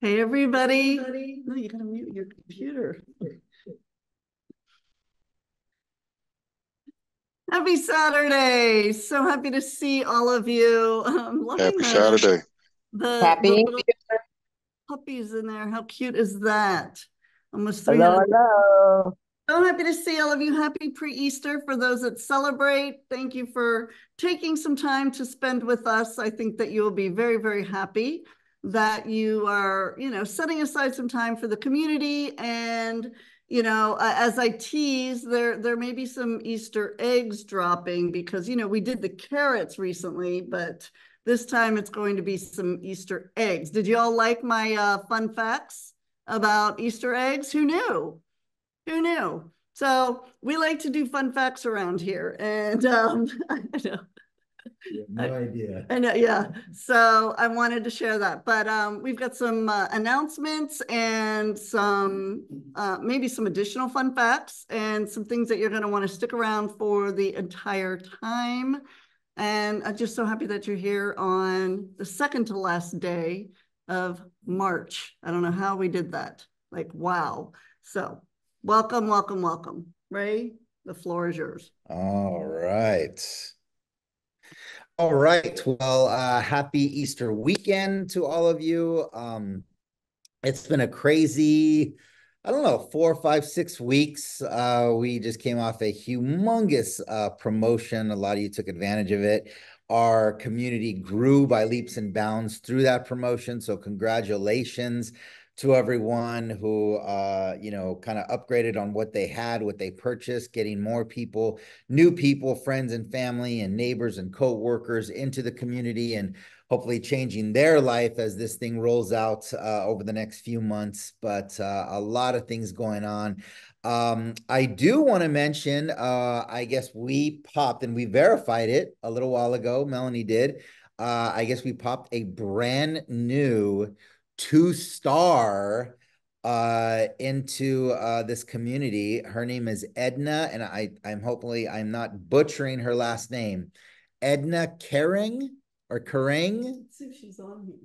Hey, everybody. No, you gotta mute your computer. Happy Saturday. So happy to see all of you. I'm loving Happy Saturday. the Happy. little puppies in there. How cute is that? Almost Hello, 300. hello. So happy to see all of you. Happy pre-Easter for those that celebrate. Thank you for taking some time to spend with us. I think that you will be very, very happy that you are, setting aside some time for the community. And, as I tease, there may be some Easter eggs dropping because, we did the carrots recently, but this time it's going to be some Easter eggs. Did you all like my fun facts about Easter eggs? Who knew? Who knew? So we like to do fun facts around here, and I know, No idea. I know, yeah. So I wanted to share that, but we've got some announcements and some maybe some additional fun facts and some things that you're going to want to stick around for the entire time. And I'm just so happy that you're here on the second to last day of March. I don't know how we did that. Like, wow. So welcome, welcome, welcome. Ray, the floor is yours. All right. All right. Well, happy Easter weekend to all of you. It's been a crazy, I don't know, 4, 5, 6 weeks. We just came off a humongous promotion. A lot of you took advantage of it. Our community grew by leaps and bounds through that promotion. So congratulations to everyone who, kind of upgraded on what they had, what they purchased, getting more people, new people, friends and family and neighbors and co-workers into the community and hopefully changing their life as this thing rolls out over the next few months. But a lot of things going on. I do want to mention, I guess we popped and we verified it a little while ago. Melanie did. I guess we popped a brand new 2-star into this community. Her name is Edna, and I'm hopefully I'm not butchering her last name. Edna Kering or Kering. Let's see if she's on here.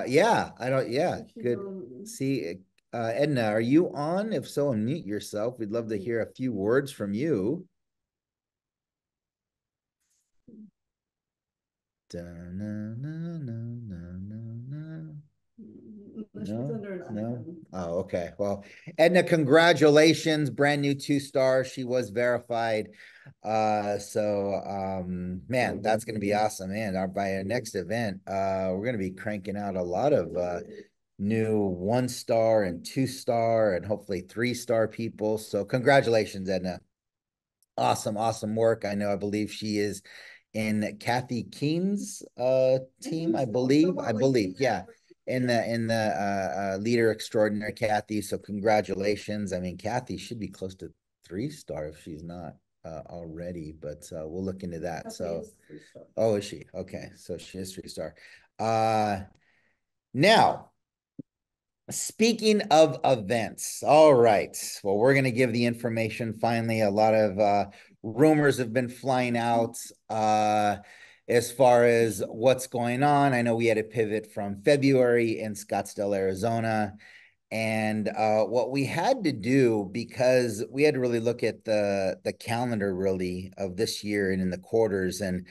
Yeah, I don't, yeah, good. On. See, Edna, are you on? If so, unmute yourself. We'd love to hear a few words from you. Da, na, na, na, na, na. No, no. Oh, okay. Well, Edna, congratulations. Brand new 2-star. She was verified. Man, that's gonna be awesome. Man, by our next event, we're gonna be cranking out a lot of new 1-star and 2-star and hopefully 3-star people. So congratulations, Edna. Awesome, awesome work. I believe she is in Kathy Keene's team, I believe. Yeah. In the leader extraordinary, Kathy. So congratulations. I mean, Kathy should be close to 3-star if she's not already, but we'll look into that. So, oh, is she? Okay, so she is 3-star. Now, speaking of events, all right. Well, we're going to give the information finally. A lot of rumors have been flying out as far as what's going on. I know we had a pivot from February in Scottsdale, Arizona. And what we had to do, because we had to really look at the calendar really of this year and in the quarters, and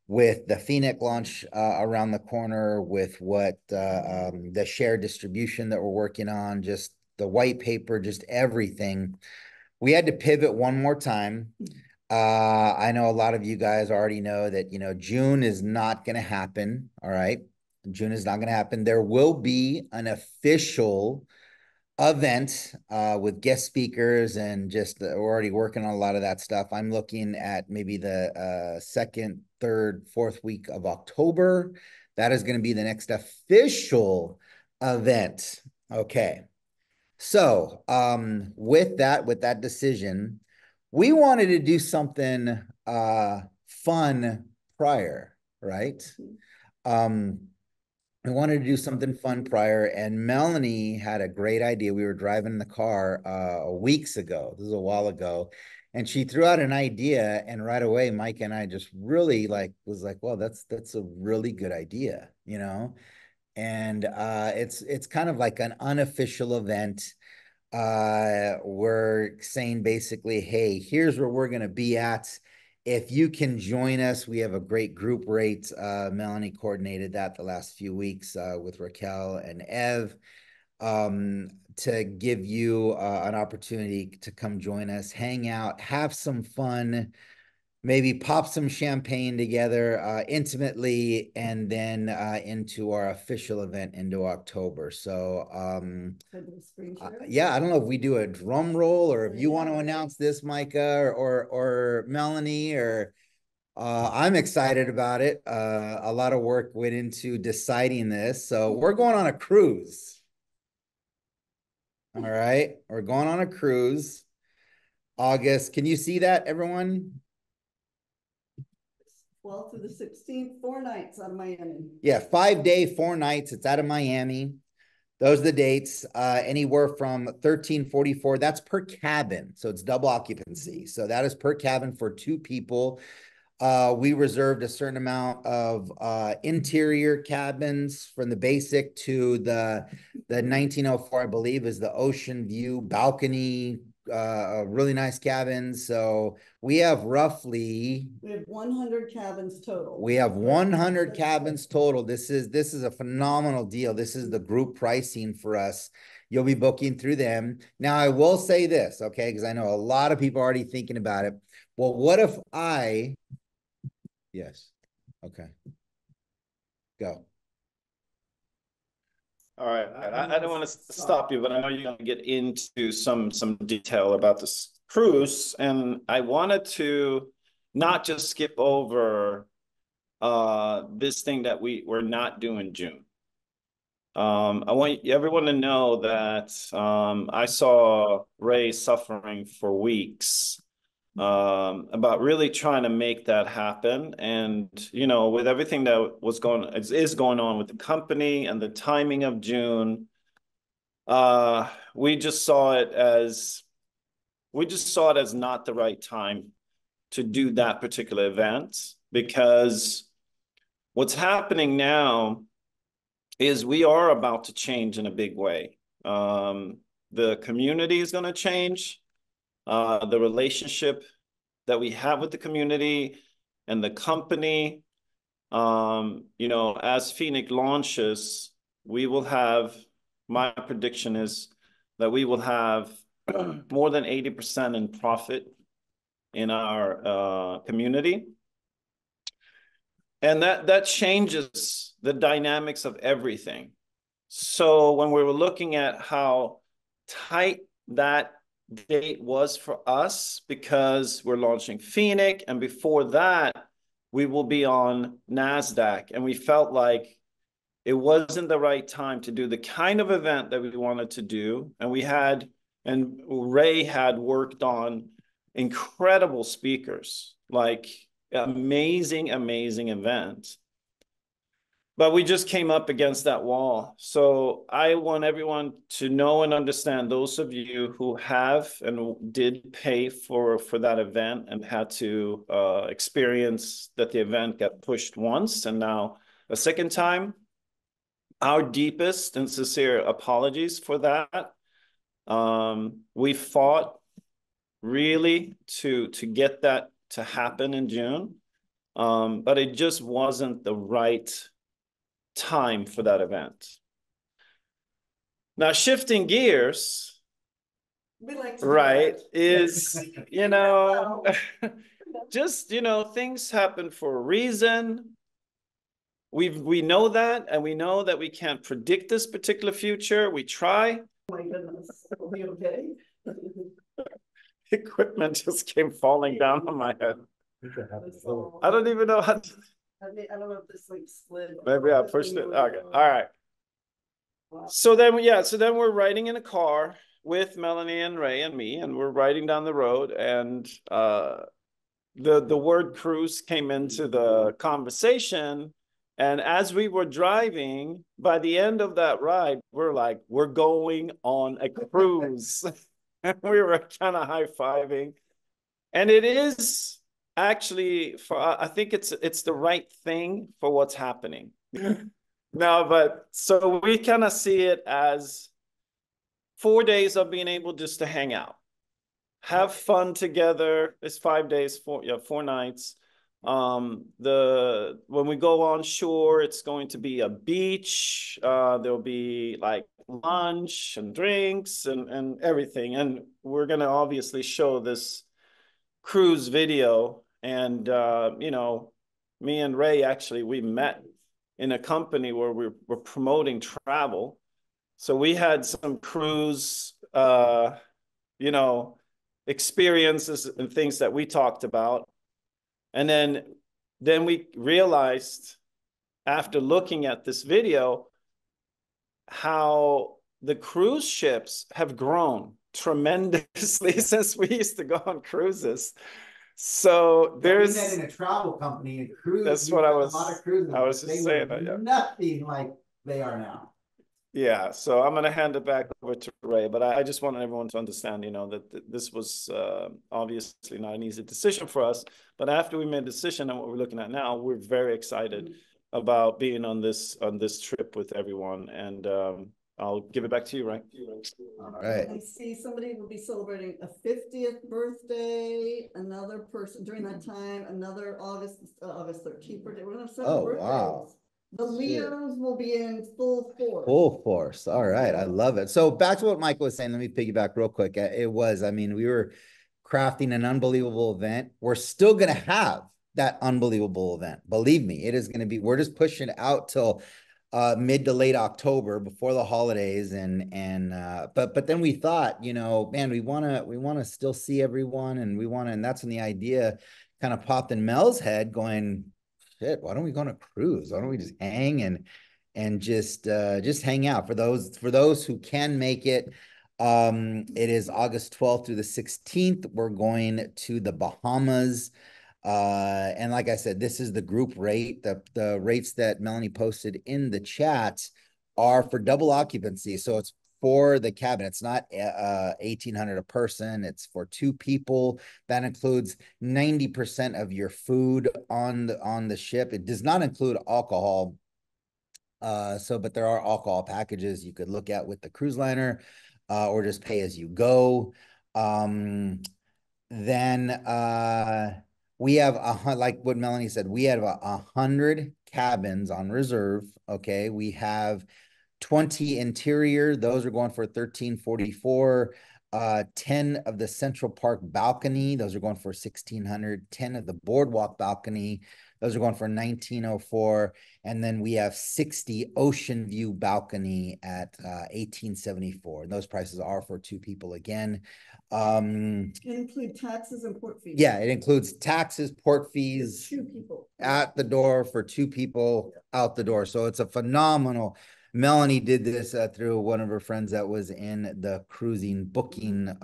with the Phoenix launch around the corner, with what the shared distribution that we're working on, just the white paper, just everything, we had to pivot one more time. I know a lot of you guys already know that, June is not going to happen. All right. June is not going to happen. There will be an official event with guest speakers and just we're already working on a lot of that stuff. I'm looking at maybe the second, third, fourth week of October. That is going to be the next official event. Okay. So with that decision, we wanted to do something fun prior, right? I wanted to do something fun prior, and Melanie had a great idea. We were driving in the car weeks ago. This is a while ago, and she threw out an idea, and right away, Mike and I just really was like, well, that's a really good idea, and it's kind of like an unofficial event. We're saying basically, hey, here's where we're going to be at. If you can join us, we have a great group rate. Melanie coordinated that the last few weeks with Raquel and Ev, to give you an opportunity to come join us, hang out, have some fun, maybe pop some champagne together intimately, and then into our official event into October. So yeah, I don't know if we do a drum roll or if you want to announce this, Micah, or Melanie, or I'm excited about it. A lot of work went into deciding this. So we're going on a cruise. All right, we're going on a cruise. August, can you see that, everyone? 12th to the 16th, 4 nights out of Miami. Yeah, 5 day, 4 nights. It's out of Miami. Those are the dates. Anywhere from 1344. That's per cabin, so it's double occupancy. So that is per cabin for 2 people. We reserved a certain amount of interior cabins, from the basic to the 1904, I believe, is the ocean view balcony, really nice cabins. So we have 100 cabins total. We have 100 cabins total. This is a phenomenal deal. This is the group pricing for us. You'll be booking through them. Now, I will say this, okay, because I know a lot of people are already thinking about it. Well, what if yes, okay, go. All right. I don't want to stop you, but I know you're going to get into some detail about this cruise, and I wanted to not just skip over this thing that we're not doing June. I want everyone to know that I saw Ray suffering for weeks about really trying to make that happen. And, you know, with everything that is going on with the company and the timing of June, we just saw it as not the right time to do that particular event, because what's happening now is we are about to change in a big way. The community is going to change. The relationship that we have with the community and the company. You know, as Phoenix launches, my prediction is that we will have more than 80% in profit in our community. And that changes the dynamics of everything. So when we were looking at how tight that date was for us, because we're launching Phoenix, and before that, we will be on NASDAQ. And we felt like it wasn't the right time to do the kind of event that we wanted to do. And Ray had worked on incredible speakers, like amazing events. But we just came up against that wall. So I want everyone to know and understand, those of you who have and did pay for that event and had to experience that the event got pushed once and now a second time, our deepest and sincere apologies for that. We fought really to get that to happen in June, but it just wasn't the right time for that event. Now, shifting gears, right, is, you know, just, you know, things happen for a reason. We know that, and we know that we can't predict this particular future. We try. Oh my goodness, are we okay? Equipment just came falling down on my head. I don't even know how to... I don't know if this like slid. Maybe I pushed it. Okay. All right. Wow. So then we're riding in a car with Melanie and Ray and me, and we're riding down the road, and the word cruise came into the conversation. And as we were driving, by the end of that ride, we're like, we're going on a cruise. And we were kind of high-fiving. And it is actually, I think it's the right thing for what's happening. No, but so we kind of see it as 4 days of being able just to hang out, have fun together. It's 5 days, 4 nights. The when we go on shore, it's going to be a beach. There'll be like lunch and drinks and everything. And we're gonna obviously show this cruise video. And me and Ray actually we met in a company where we're promoting travel. So we had some cruise you know, experiences and things that we talked about. And then we realized after looking at this video how the cruise ships have grown tremendously since we used to go on cruises. So there's in a travel company, a cruise. That's what I was. A lot of cruises, I was just saying that. Yeah. Nothing like they are now. Yeah, so I'm going to hand it back over to Ray, but I just wanted everyone to understand, that this was obviously not an easy decision for us. But after we made a decision and what we're looking at now, we're very excited about being on this trip with everyone. And I'll give it back to you, Ray. All right. I see somebody will be celebrating a 50th birthday. Another person during that time, another August 13th birthday. We're going to have 7 birthdays. Wow. The Leos will be in full force. Full force. All right. I love it. So back to what Michael was saying. Let me piggyback real quick. We were crafting an unbelievable event. We're still going to have that unbelievable event. Believe me, it is going to be, we're just pushing it out till mid to late October before the holidays. But then we thought, man, we want to still see everyone, and that's when the idea kind of popped in Mel's head going, shit, why don't we go on a cruise? Why don't we just hang and just hang out? For those who can make it, it is August 12th through the 16th. We're going to the Bahamas. And like I said, this is the group rate. The rates that Melanie posted in the chat are for double occupancy. So it's for the cabin. It's not $1,800 a person. It's for 2 people. That includes 90% of your food on the ship. It does not include alcohol. But there are alcohol packages you could look at with the cruise liner, or just pay as you go. Then we have like what Melanie said, we have 100 cabins on reserve. Okay, we have 20 interior. Those are going for $1,344. 10 of the Central Park balcony. Those are going for $1,600. 10 of the boardwalk balcony. Those are going for $1,904. And then we have 60 ocean view balcony at $1,874. And those prices are for 2 people again. It includes taxes and port fees. Yeah, it includes taxes, port fees. 2 people at the door for 2 people out the door. So it's a phenomenal. Melanie did this through one of her friends that was in the cruising booking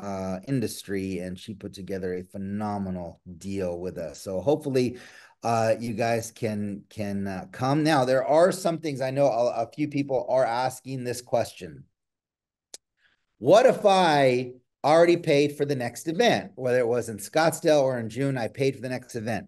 industry, and she put together a phenomenal deal with us. So hopefully you guys can come. Now, there are some things I know a few people are asking this question. What if I already paid for the next event, whether it was in Scottsdale or in June? I paid for the next event.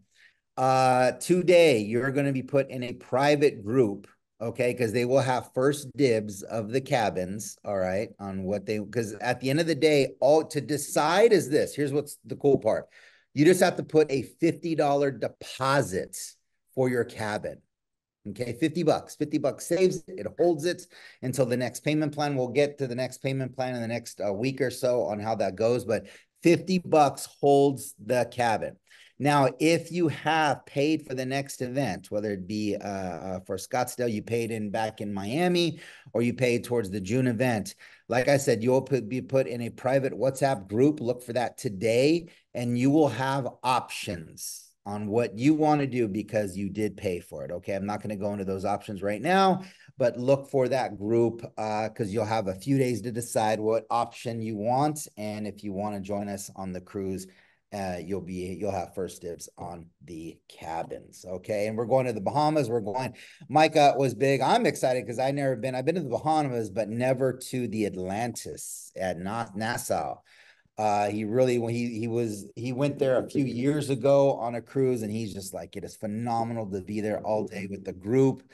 Today, you're going to be put in a private group, okay? Because they will have first dibs of the cabins, all right, on what because at the end of the day, all to decide is this. Here's what's the cool part. You just have to put a $50 deposit for your cabin. Okay, $50 saves it. It holds it until the next payment plan. We'll get to the next payment plan in the next week or so on how that goes, but $50 holds the cabin. Now, if you have paid for the next event, whether it be for Scottsdale, you paid back in Miami, or you paid towards the June event, like I said, you'll be put in a private WhatsApp group. Look for that today, and you will have options on what you want to do because you did pay for it. Okay, I'm not going to go into those options right now, but look for that group because you'll have a few days to decide what option you want. And if you want to join us on the cruise, you'll have first dibs on the cabins. Okay, and we're going to the Bahamas. Micah was big. I'm excited because I've been to the Bahamas, but never to the Atlantis at Nassau. He went there a few years ago on a cruise, and he's just like, it is phenomenal to be there all day with the group.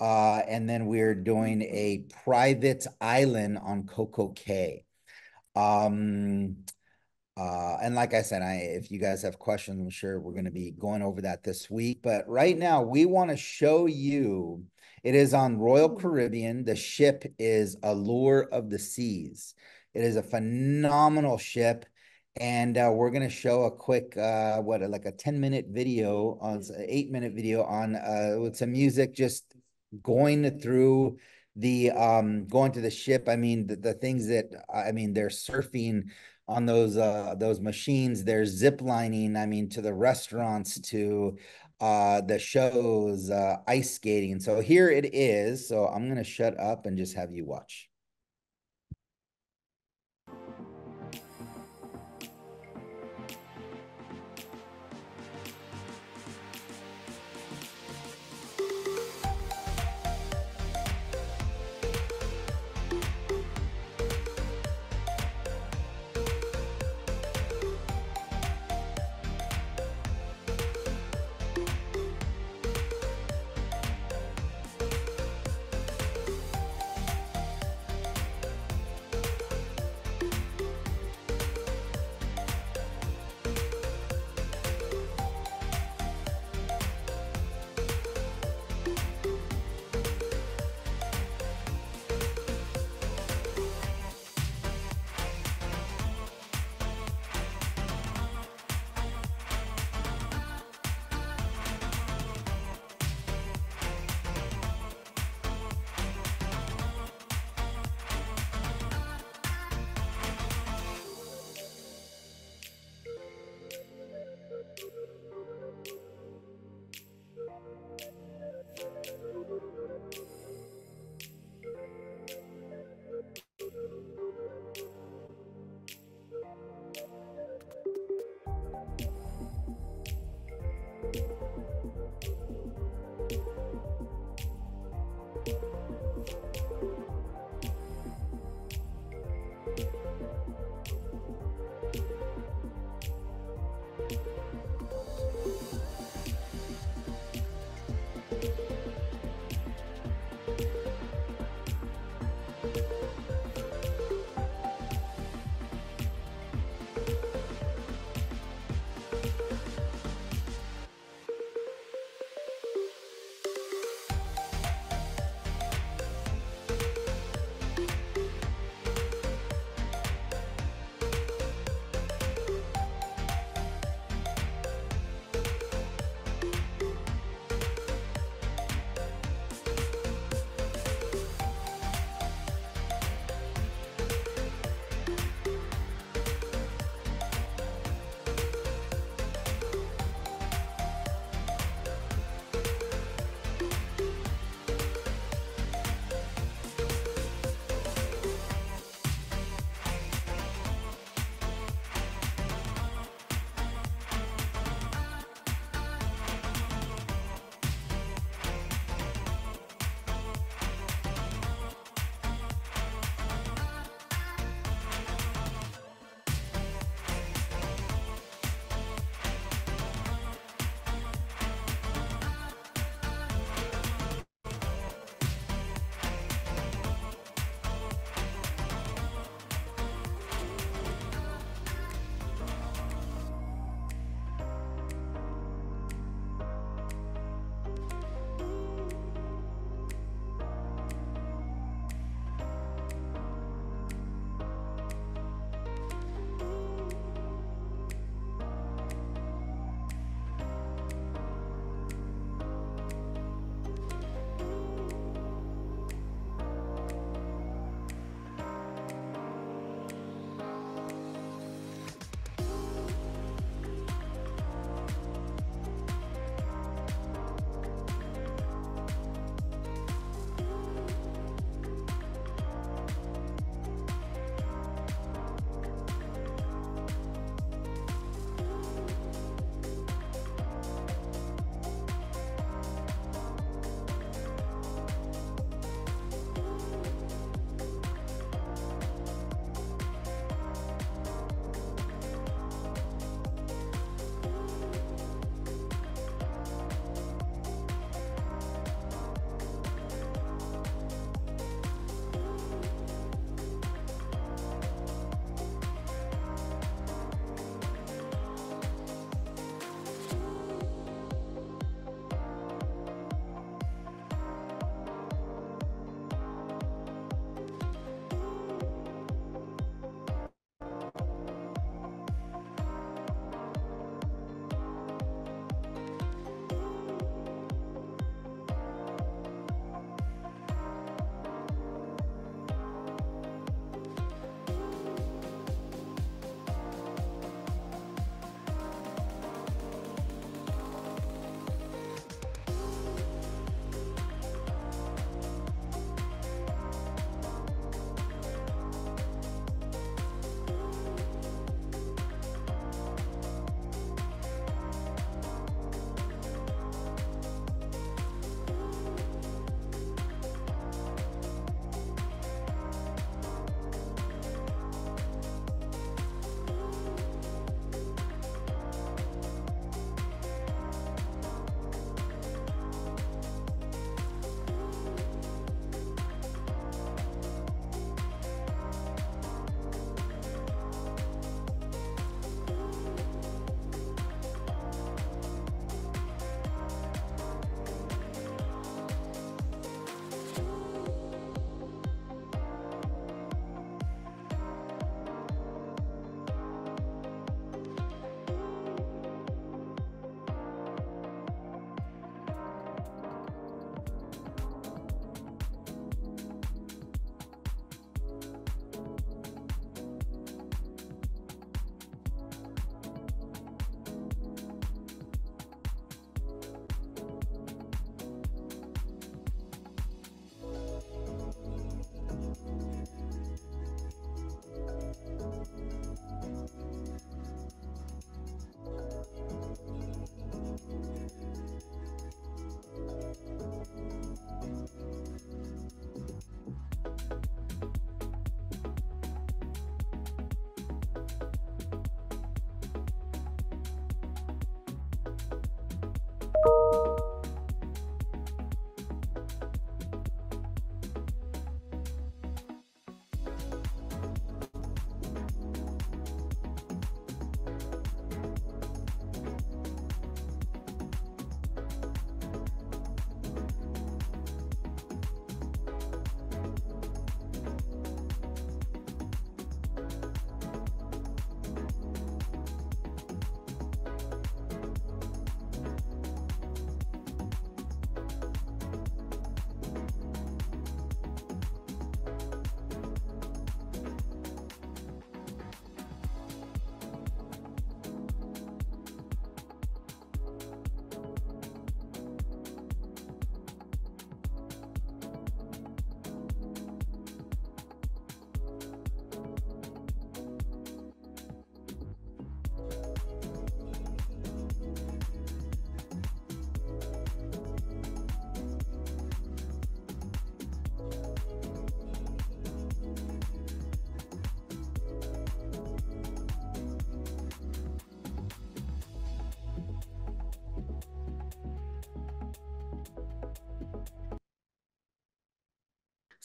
And then we're doing a private island on Coco Cay. And like I said, if you guys have questions, I'm sure we're going to be going over that this week. But right now, we want to show you, it is on Royal Caribbean. The ship is Allure of the Seas. It is a phenomenal ship. And we're going to show a quick, like a 10-minute video, on 8-minute video on with some music, just going through going to the ship. I mean, the things that, I mean, they're surfing on those machines, they're zip lining, I mean, to the restaurants, to the shows, ice skating. So here it is. So I'm going to shut up and just have you watch.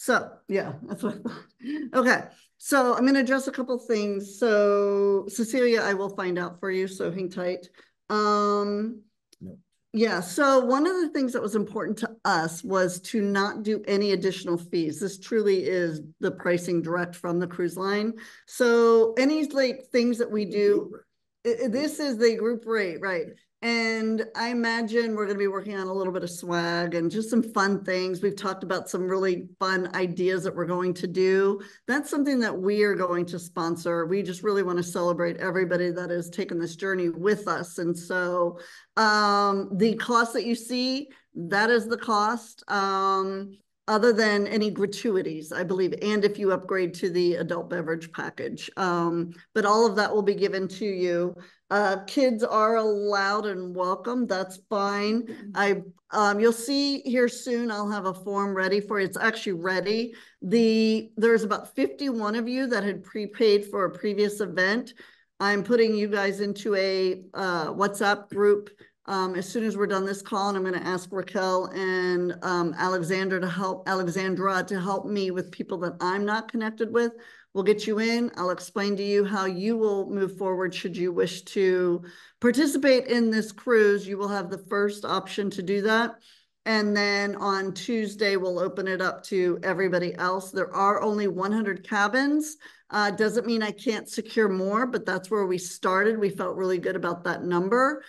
So yeah, that's what I thought. Okay, so I'm going to address a couple things. So Cecilia, I will find out for you, so hang tight. Yeah, so one of the things that was important to us was to not do any additional fees. This truly is the pricing direct from the cruise line. So any like things that we do, this is the group rate, right? And I imagine we're going to be working on a little bit of swag and just some fun things. We've talked about some really fun ideas that we're going to do. That's something that we are going to sponsor. We just really want to celebrate everybody that has taken this journey with us. And so the cost that you see, that is the cost. Other than any gratuities, I believe, and if you upgrade to the adult beverage package. But all of that will be given to you. Kids are allowed and welcome. That's fine. You'll see here soon, I'll have a form ready for you. It's actually ready. There's about 51 of you that had prepaid for a previous event. I'm putting you guys into a WhatsApp group as soon as we're done this call, and I'm going to ask Raquel and Alexandra to help me with people that I'm not connected with. We'll get you in. I'll explain to you how you will move forward should you wish to participate in this cruise. You will have the first option to do that. And then on Tuesday, we'll open it up to everybody else. There are only 100 cabins. Doesn't mean I can't secure more, but that's where we started. We felt really good about that number.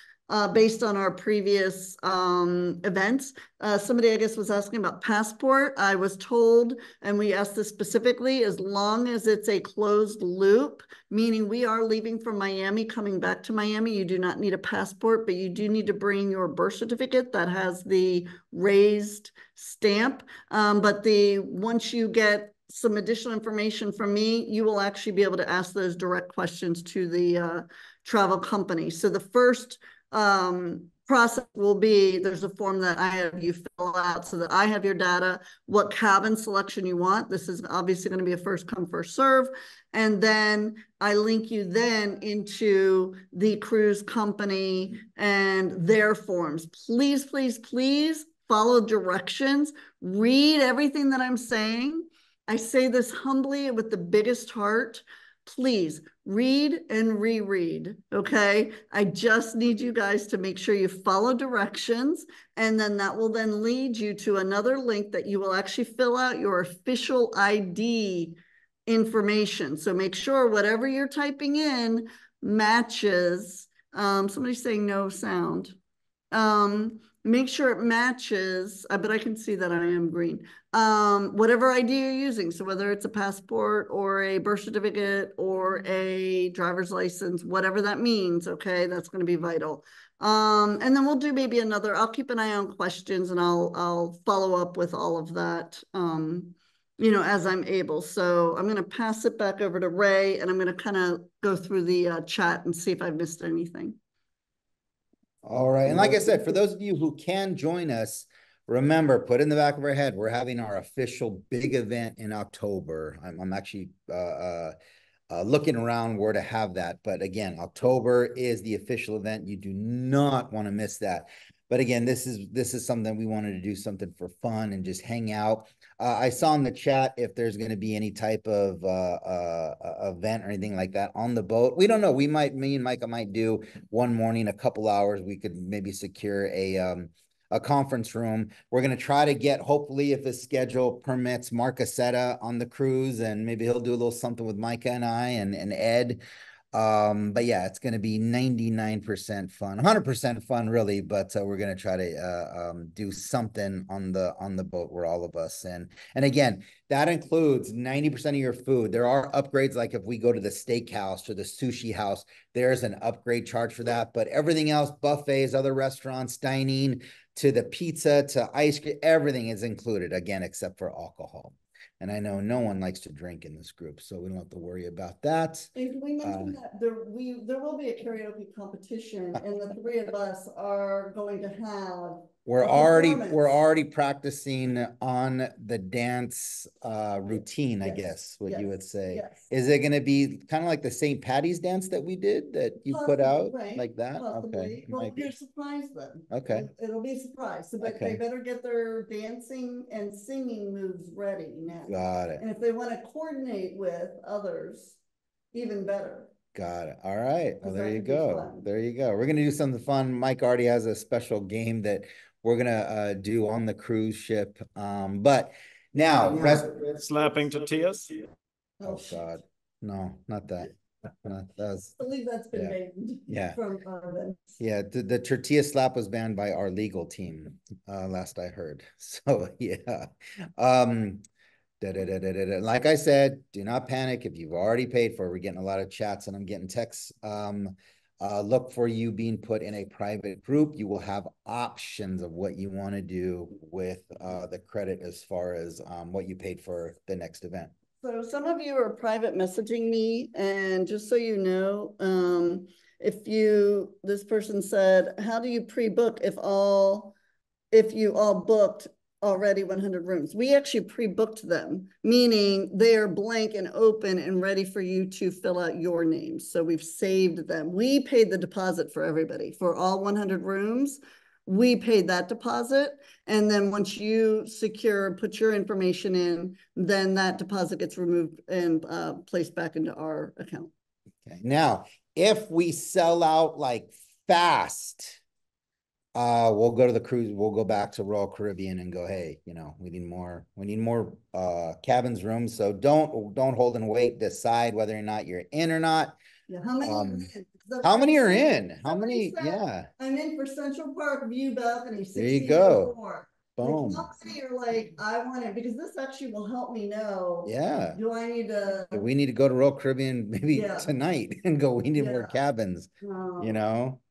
Based on our previous events. Somebody, I guess, was asking about passport. I was told, and we asked this specifically, as long as it's a closed loop, meaning we are leaving from Miami, coming back to Miami, you do not need a passport, but you do need to bring your birth certificate that has the raised stamp. But once you get some additional information from me, you will actually be able to ask those direct questions to the travel company. So the first process will be, there's a form that I have you fill out so that I have your data, what cabin selection you want. This is obviously going to be a first come, first serve. And then I link you then into the cruise company and their forms. Please, please, please follow directions. Read everything that I'm saying. I say this humbly with the biggest heart. Please read and reread, okay? I just need you guys to make sure you follow directions, and then that will then lead you to another link that you will actually fill out your official ID information. So make sure whatever you're typing in matches. Somebody's saying no sound. Make sure it matches, but I can see that I am green. Whatever ID you're using. So whether it's a passport or a birth certificate or a driver's license, whatever that means, okay, that's going to be vital. And then we'll do maybe another, I'll keep an eye on questions and I'll follow up with all of that, as I'm able. So I'm going to pass it back over to Ray, and I'm going to kind of go through the chat and see if I've missed anything. All right. And like I said, for those of you who can join us, remember, put in the back of our head, we're having our official big event in October. I'm actually looking around where to have that. But again, October is the official event. You do not want to miss that. But again, this is something we wanted to do, something for fun and just hang out. I saw in the chat if there's going to be any type of event or anything like that on the boat. We don't know. Me and Micah might do one morning, a couple hours. We could maybe secure a conference room. We're going to try to get, hopefully, if his schedule permits, Mark Aceta on the cruise, and maybe he'll do a little something with Micah and I and Ed. But yeah, it's going to be 99% fun, 100% fun, really. But we're going to try to do something on the boat where all of us, and again, that includes 90% of your food. There are upgrades, like if we go to the steakhouse or the sushi house, there's an upgrade charge for that. But everything else, buffets, other restaurants, dining, to the pizza, to ice cream, everything is included, again, except for alcohol. And I know no one likes to drink in this group, so we don't have to worry about that. And we mentioned that there will be a karaoke competition, and the three of us are going to have We're a already performance. practicing on the dance routine, I Yes, guess, what you would yes, say. yes. Is it going to be kind of like the St. Patty's dance that we did that you put out Right, like that? possibly. Okay. Well, Might be. you're surprised then. Okay. It'll be a surprise. So, but they Okay. better get their dancing and singing moves ready now. Got it. And if they want to coordinate with others, even better. Got it. All right. Well, 'Cause there that you could be go. fun. There you go. We're gonna do something fun. Mike already has a special game that we're gonna do on the cruise ship. But now, Slapping tortillas. oh God, no, not that. Not, that's I believe that's been yeah. banned Yeah. from our events. Yeah, the tortilla slap was banned by our legal team, last I heard. So yeah. Like I said, do not panic if you've already paid for it. We're getting a lot of chats and I'm getting texts. Look for you being put in a private group. You will have options of what you want to do with the credit as far as what you paid for the next event. So some of you are private messaging me, and just so you know, this person said, how do you pre-book if you all booked already 100 rooms? We actually pre-booked them, meaning they are blank and open and ready for you to fill out your names. So we've saved them. We paid the deposit for everybody for all 100 rooms. We paid that deposit. And then once you put your information in, then that deposit gets removed and placed back into our account. Okay. Now, if we sell out like fast, we'll go to the cruise, we'll go back to Royal Caribbean and go, hey, we need more cabins, rooms. So don't hold and wait, decide whether or not you're in or not. Yeah, how many are in? How many are in? How many? Yeah. I'm in for Central Park View Balcony. There you go. Boom. Like, how many are like, I want it, because this actually will help me know. Yeah. Do I need to? We need to go to Royal Caribbean maybe tonight and go, we need more cabins,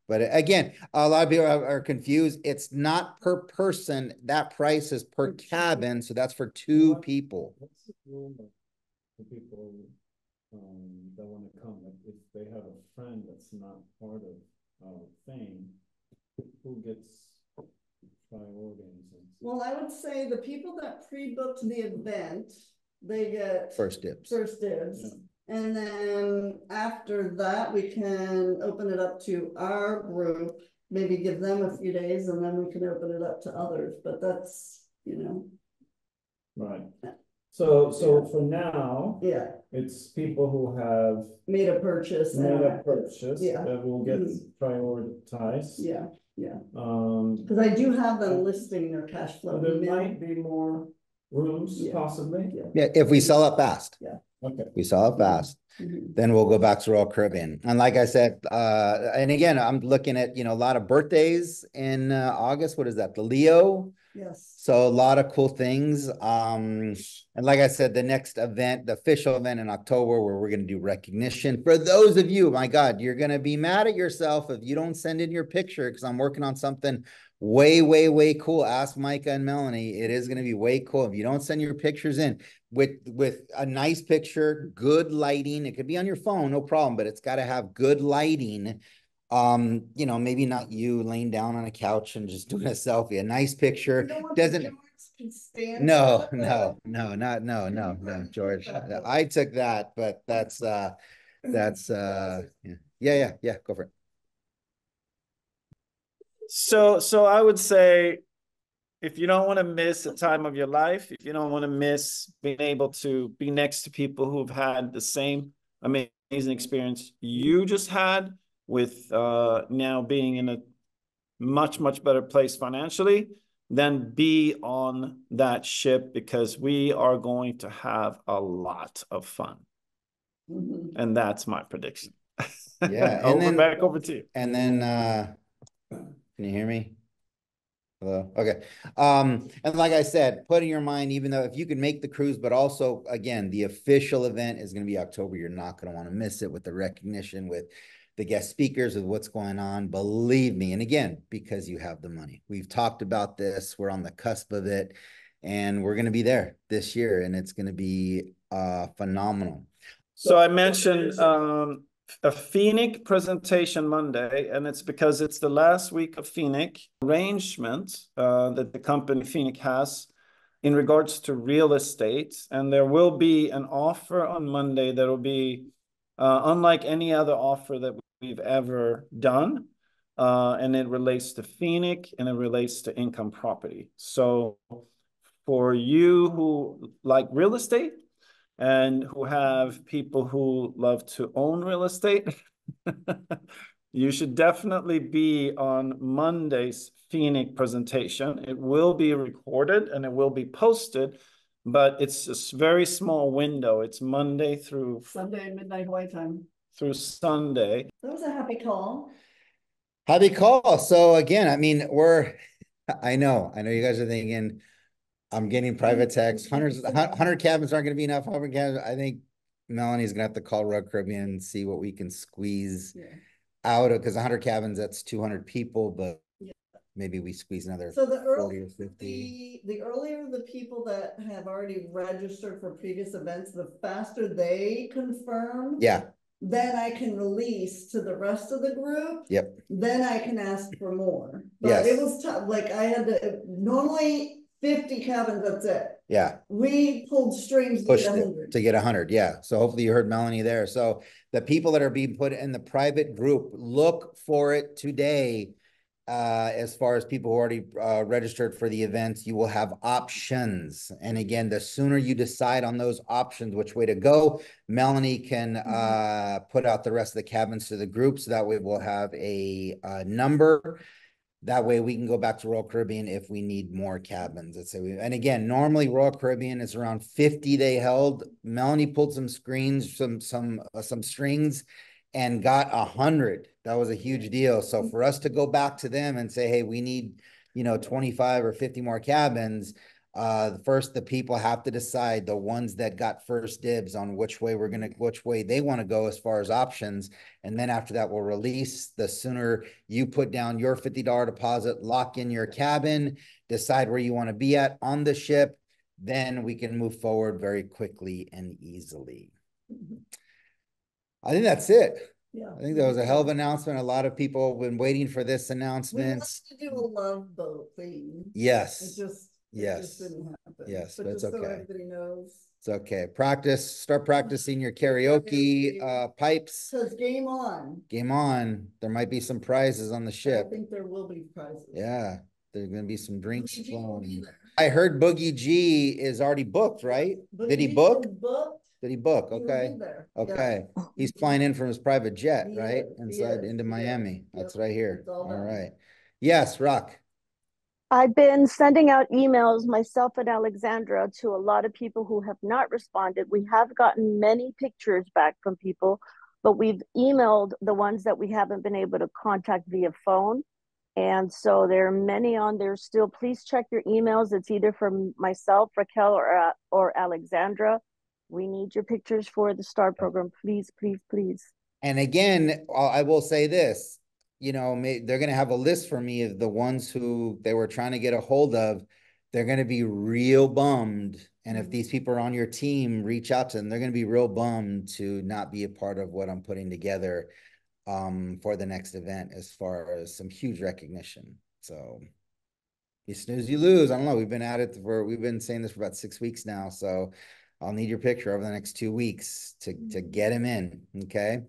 But again, a lot of people are confused. It's not per person. That price is per cabin. So that's for two people. What's the rule for people that want to come? Like if they have a friend that's not part of thing, who gets priority? Well, I would say the people that pre-booked the event, they get first dibs. Yeah. And then after that, we can open it up to our group, maybe give them a few days, and then we can open it up to others. But that's, Right. So for now, it's people who have made a purchase that will get prioritized. Yeah. Because I do have them listing their cash flow. There might be more rooms, possibly. Yeah, if we sell it fast. Yeah. Okay. We sell it fast. Then we'll go back to Royal Caribbean. And like I said, and again, I'm looking at, a lot of birthdays in August. What is that? The Leo. Yes. So a lot of cool things. And like I said, the next event, the official event in October, where we're going to do recognition. For those of you, my God, you're going to be mad at yourself if you don't send in your picture, because I'm working on something way, way, way cool. Ask Micah and Melanie. It is going to be way cool. If you don't send your pictures in with a nice picture, good lighting, it could be on your phone, no problem, but it's got to have good lighting. Maybe not you laying down on a couch and just doing a selfie. A nice picture doesn't. No, George. I took that, but that's yeah. Go for it. So I would say, if you don't want to miss a time of your life, if you don't want to miss being able to be next to people who've had the same amazing experience you just had, with now being in a much, much better place financially, then be on that ship, because we are going to have a lot of fun. And that's my prediction. Yeah. Back over to you. And then, can you hear me? Hello. Okay. And like I said, put in your mind, even though if you can make the cruise, but also again, the official event is going to be October. You're not going to want to miss it, with the recognition, with the guest speakers, with what's going on. Believe me. And again, because you have the money. We've talked about this. We're on the cusp of it, and we're going to be there this year, and it's going to be phenomenal. So I mentioned a Phoenix presentation Monday, and it's because it's the last week of Phoenix arrangement that the company Phoenix has in regards to real estate. And there will be an offer on Monday that will be unlike any other offer that we've ever done. And it relates to Phoenix and it relates to income property. So for you who like real estate and who have people who love to own real estate, you should definitely be on Monday's Phoenix presentation. It will be recorded and it will be posted, but it's a very small window. It's Monday through Sunday, midnight Hawaii time. Through Sunday. That was a happy call. Happy call. So again, I mean, I know you guys are thinking, I'm getting private text. 100 cabins aren't going to be enough. 100 cabins. I think Melanie's going to have to call Royal Caribbean and see what we can squeeze out of, because 100 cabins, that's 200 people, but maybe we squeeze another 40 or 50. The earlier the people that have already registered for previous events, the faster they confirm. Then I can release to the rest of the group. Then I can ask for more. But it was tough. Like I had to, normally 50 cabins, that's it. We pulled strings to get 100. To get 100, So hopefully you heard Melanie there. So the people that are being put in the private group, look for it today. As far as people who already registered for the events, you will have options. And again, the sooner you decide on those options, which way to go, Melanie can put out the rest of the cabins to the group. So that way we'll have a number. That way we can go back to Royal Caribbean if we need more cabins. And again, normally Royal Caribbean is around 50 they held. Melanie pulled some strings and got 100. That was a huge deal. So for us to go back to them and say, hey, we need, 25 or 50 more cabins, first the people have to decide, the ones that got first dibs on which way they want to go as far as options. And then after that, we'll release. The sooner you put down your $50 deposit, lock in your cabin, decide where you want to be at on the ship, then we can move forward very quickly and easily. I think that's it. I think that was a hell of an announcement. A lot of people have been waiting for this announcement. We wanted to do a love boat thing. Yes. It just didn't happen. Yes, but it's okay. So everybody knows. It's okay. Start practicing your karaoke pipes. Because game on. Game on. There might be some prizes on the ship. I think there will be prizes. Yeah. There's going to be some drinks flowing. I heard Boogie G is already booked, right? Did he book? Did he book? Okay. Okay. He's flying in from his private jet, right? Into Miami. That's right here. All right. Yes, Rock. I've been sending out emails, myself and Alexandra, to a lot of people who have not responded. We have gotten many pictures back from people, but we've emailed the ones that we haven't been able to contact via phone. And so there are many on there still. Please check your emails. It's either from myself, Raquel, or Alexandra. We need your pictures for the STAR program. Please, please, please. And again, I will say this. They're going to have a list for me of the ones who they were trying to get a hold of. They're going to be real bummed. And if these people are on your team, reach out to them. They're going to be real bummed to not be a part of what I'm putting together for the next event, as far as some huge recognition. So you snooze, you lose. I don't know. We've been at it we've been saying this for about 6 weeks now. So I'll need your picture over the next 2 weeks to get him in. Okay.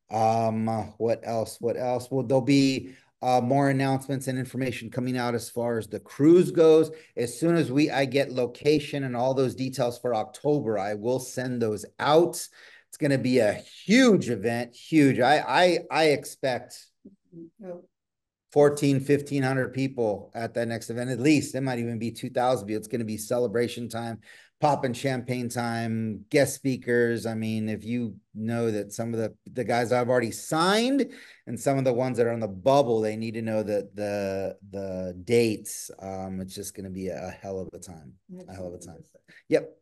What else? Well, there'll be more announcements and information coming out as far as the cruise goes. As soon as I get location and all those details for October, I will send those out. It's going to be a huge event. Huge. I expect 1,500 people at that next event. At least it might even be 2,000 people. It's going to be celebration time, popping champagne time, guest speakers. I mean, if you know that some of the guys I've already signed and some of the ones that are on the bubble, they need to know that the dates. It's just going to be a hell of a time. A hell of a time. Yep.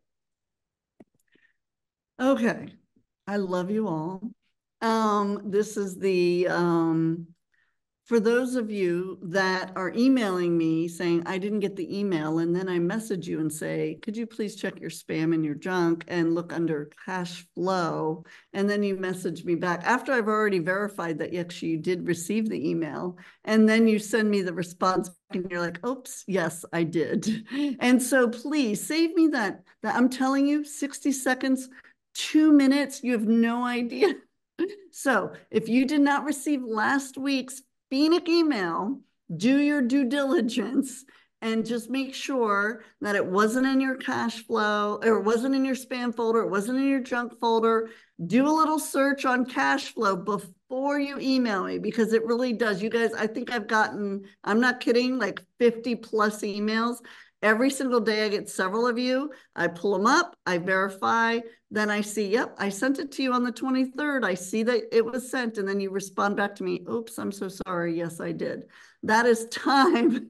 Okay. I love you all. This is the for those of you that are emailing me saying, I didn't get the email, and then I message you and say, could you please check your spam and your junk and look under cash flow? And then you message me back after I've already verified that actually you did receive the email. And then you send me the response and you're like, oops, yes, I did. And so please save me that I'm telling you, 60 seconds, 2 minutes, you have no idea. So if you did not receive last week's Phoenix email, do your due diligence and just make sure that it wasn't in your cash flow, or it wasn't in your spam folder, it wasn't in your junk folder. Do a little search on cash flow before you email me, because it really does. You guys, I think I've gotten, I'm not kidding, like 50 plus emails. Every single day I get several of you. I pull them up, I verify, then I see, yep, I sent it to you on the 23rd. I see that it was sent, and then you respond back to me, oops, I'm so sorry. Yes, I did. That is time.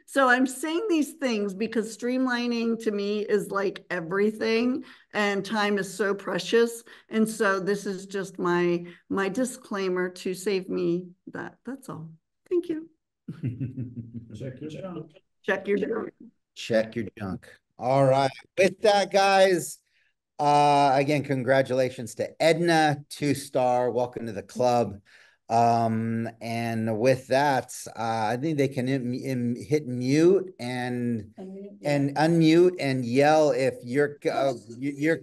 So I'm saying these things because streamlining to me is like everything, and time is so precious. And so this is just my disclaimer to save me that. That's all. Thank you. Check your junk. Check your junk. Check your junk. All right. With that, guys, again, congratulations to Edna, 2-star. Welcome to the club. And with that, I think they can hit mute and unmute and yell if you're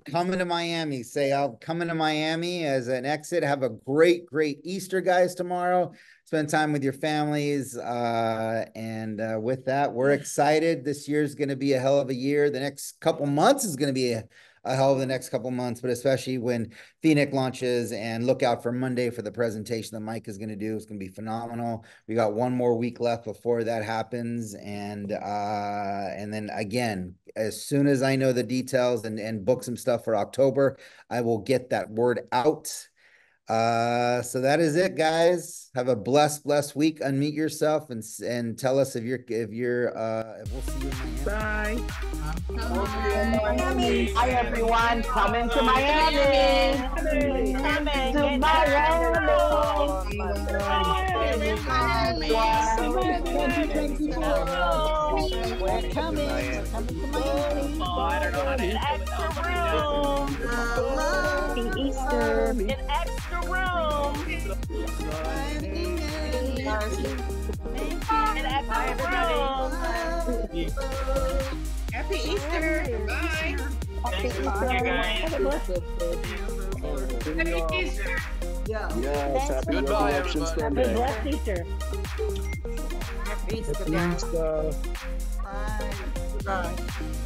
coming to Miami. Say, I'm coming to Miami as an exit. Have a great Easter, guys, tomorrow. Spend time with your families. And with that, we're excited. This year's going to be a hell of a year. The next couple months is going to be a hell of the next couple months, but especially when Phoenix launches, and look out for Monday for the presentation that Mike is going to do. It's going to be phenomenal. We got one more week left before that happens. And then again, as soon as I know the details and book some stuff for October, I will get that word out. So that is it, guys. Have a blessed week. Unmute yourself and tell us if we'll see you in Miami. Bye. Hi everyone, coming to Miami. Coming to Miami. We're coming to Miami. I don't know how to extra room. Happy Easter. An extra room. Happy Easter. Bye. Happy Easter. Happy Easter. Yeah. Yes, happy Goodbye, Resurrection everybody. Sunday. Blessed Easter. Happy Easter. Bye. Bye.